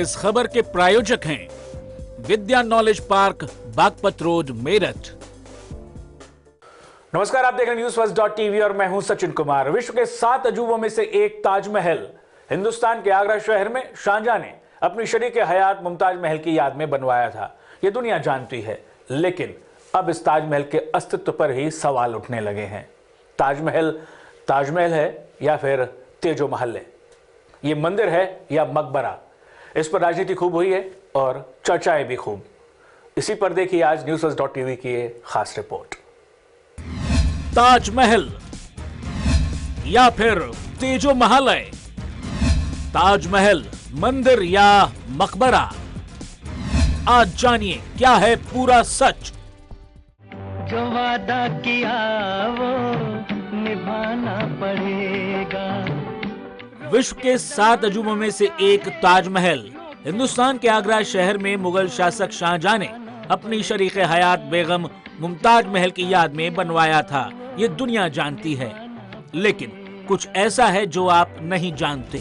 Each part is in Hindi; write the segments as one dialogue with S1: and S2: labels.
S1: इस खबर के प्रायोजक हैं Vidya knowledge park, Baghpat road, Meerut.
S2: नमस्कार, आप देख रहे हैं न्यूज़फर्स्ट.टीवी और मैं हूं सचिन कुमार। विश्व के 7 अजूबों में से एक ताजमहल हिंदुस्तान के आगरा शहर में शाहजहां ने अपनी शरीके हयात मुमताज महल की याद में बनवाया था। ये दुनिया जानती है, लेकिन अब इस ताजमहल के अस्तित्व पर ही सवाल उठने लगे हैं। ताजमहल है या फिर तेजो महल है? ये मंदिर है या मकबरा? इस पर राजनीति खूब हुई है और चर्चाएं भी खूब। इसी पर देखिए आज न्यूज़फर्स्ट.टीवी की ये खास रिपोर्ट।
S1: ताजमहल या फिर तेजो महल है? ताजमहल मंदिर या मकबरा? आज जानिए क्या है पूरा सच।
S3: जो वादा किया वो निभाना पड़ेगा।
S1: विश्व के 7 अजूबों में से एक ताजमहल हिंदुस्तान के आगरा शहर में मुगल शासक शाहजहां ने अपनी शरीके हयात बेगम मुमताज महल की याद में बनवाया था। ये दुनिया जानती है, लेकिन कुछ ऐसा है जो आप नहीं जानते।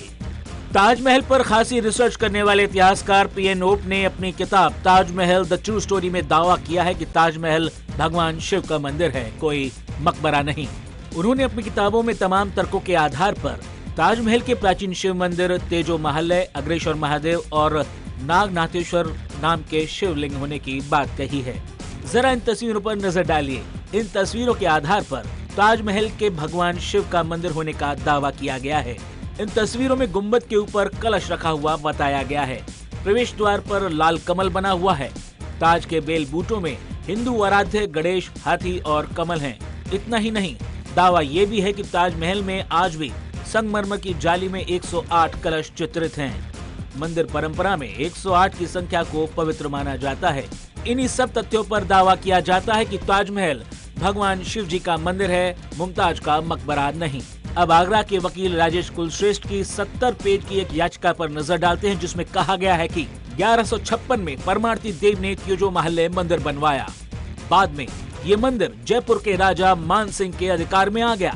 S1: ताजमहल पर खासी रिसर्च करने वाले इतिहासकार पीएन ओप ने अपनी किताब ताजमहल द ट्रू स्टोरी में दावा किया है कि ताजमहल भगवान शिव का मंदिर है, कोई मकबरा नहीं। उन्होंने अपनी किताबों में तमाम तर्कों के आधार पर ताजमहल के प्राचीन शिव मंदिर तेजो महल, अग्रेश्वर महादेव और नागनाथेश्वर नाम के शिवलिंग होने की बात कही है। जरा इन तस्वीरों पर नजर डालिए। इन तस्वीरों के आधार पर ताजमहल के भगवान शिव का मंदिर होने का दावा किया गया है। इन तस्वीरों में गुम्बद के ऊपर कलश रखा हुआ बताया गया है। प्रवेश द्वार पर लाल कमल बना हुआ है। ताज के बेल बूटों में हिंदू आराध्य गणेश, हाथी और कमल हैं। इतना ही नहीं, दावा ये भी है कि ताजमहल में आज भी संगमरमर की जाली में 108 कलश चित्रित हैं। मंदिर परंपरा में 108 की संख्या को पवित्र माना जाता है। इन्हीं सब तथ्यों पर दावा किया जाता है कि ताजमहल भगवान शिव जी का मंदिर है, मुमताज का मकबरा नहीं। अब आगरा के वकील राजेश कुलश्रेष्ठ की 70 पेज की एक याचिका पर नजर डालते हैं, जिसमें कहा गया है कि 1156 में परमार्ती देव ने तेजो महल मंदिर बनवाया। बाद में ये मंदिर जयपुर के राजा मान सिंह के अधिकार में आ गया।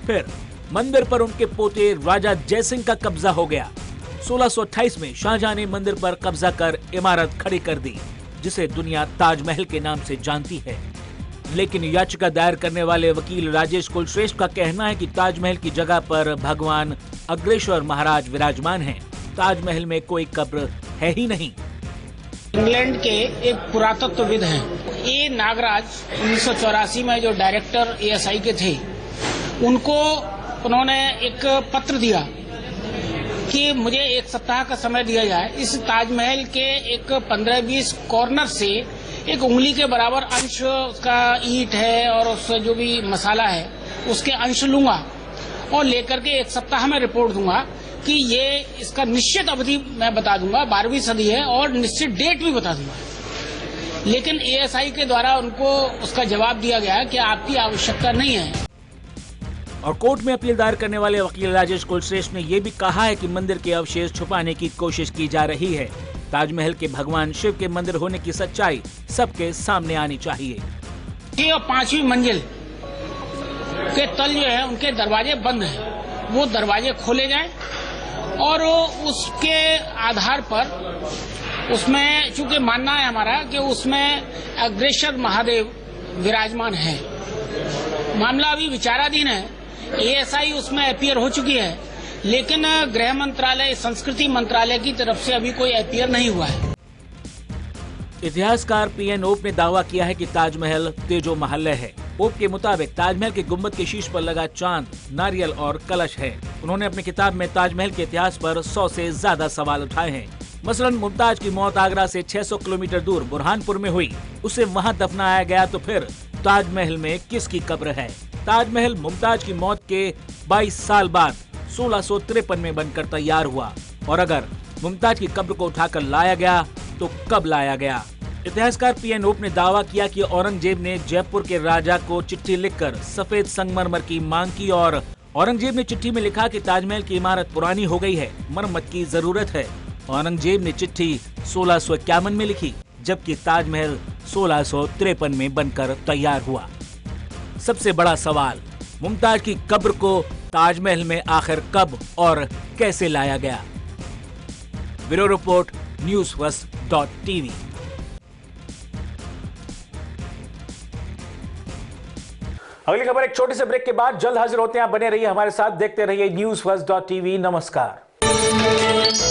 S1: फिर मंदिर पर उनके पोते राजा जयसिंह का कब्जा हो गया। 1628 में शाहजहां ने मंदिर पर कब्जा कर इमारत खड़ी कर दी, जिसे दुनिया ताजमहल के नाम से जानती है। लेकिन याचिका दायर करने वाले वकील राजेश कुलश्रेष्ठ का कहना है कि ताजमहल की जगह पर भगवान अग्रेश्वर महाराज विराजमान हैं। ताजमहल में कोई कब्र है ही नहीं।
S4: इंग्लैंड के एक पुरातत्वविद हैं, ए नागराज, 1984 में जो डायरेक्टर ASI के थे, उनको उन्होंने एक पत्र दिया कि मुझे 1 सप्ताह का समय दिया जाए। इस ताजमहल के एक 15-20 कॉर्नर से एक उंगली के बराबर अंश उसका ईंट है और उससे जो भी मसाला है उसके अंश लूंगा और लेकर के 1 सप्ताह में रिपोर्ट दूंगा कि ये इसका निश्चित अवधि मैं बता दूंगा, 12वीं सदी है, और निश्चित डेट भी बता दूंगा। लेकिन ASI के द्वारा उनको उसका जवाब दिया गया कि आपकी आवश्यकता नहीं है।
S1: और कोर्ट में अपील दायर करने वाले वकील राजेश कुलश्रेष्ठ ने यह भी कहा है कि मंदिर के अवशेष छुपाने की कोशिश की जा रही है। ताजमहल के भगवान शिव के मंदिर होने की सच्चाई सबके सामने आनी चाहिए।
S4: और 5वीं मंजिल के तल जो है उनके दरवाजे बंद हैं, वो दरवाजे खोले जाएं और उसके आधार पर उसमें, चूंकि मानना है हमारा कि उसमें अग्रेश्वर महादेव विराजमान है। मामला अभी विचाराधीन है। ASI उसमें अपीयर हो चुकी है, लेकिन गृह मंत्रालय, संस्कृति मंत्रालय की तरफ से अभी कोई अपीयर नहीं हुआ है।
S1: इतिहासकार पीएन ओप ने दावा किया है कि ताजमहल तेजो महल है। ओप के मुताबिक ताजमहल के गुम्बद के शीश पर लगा चांद, नारियल और कलश है। उन्होंने अपनी किताब में ताजमहल के इतिहास पर 100 से ज्यादा सवाल उठाए हैं। मसलन मुमताज की मौत आगरा से 600 किलोमीटर दूर बुरहानपुर में हुई, उसे वहाँ दफनाया गया, तो फिर ताजमहल में किसकी कब्र है? ताजमहल मुमताज की मौत के 22 साल बाद 1653 में बनकर तैयार हुआ, और अगर मुमताज की कब्र को उठाकर लाया गया तो कब लाया गया? इतिहासकार पीएन ओप ने दावा किया कि औरंगजेब ने जयपुर के राजा को चिट्ठी लिखकर सफेद संगमरमर की मांग की, और औरंगजेब ने चिट्ठी में लिखा कि ताजमहल की इमारत पुरानी हो गई है, मरम्मत की जरूरत है। औरंगजेब ने चिट्ठी 1651 में लिखी, जबकि ताजमहल 1653 में बनकर तैयार हुआ। सबसे बड़ा सवाल, मुमताज की कब्र को ताजमहल में आखिर कब और कैसे लाया गया? Bureau report, newsfirst.tv।
S2: अगली खबर एक छोटे से ब्रेक के बाद जल्द हाजिर होते हैं। आप बने रहिए हमारे साथ, देखते रहिए newsfirst.tv। नमस्कार।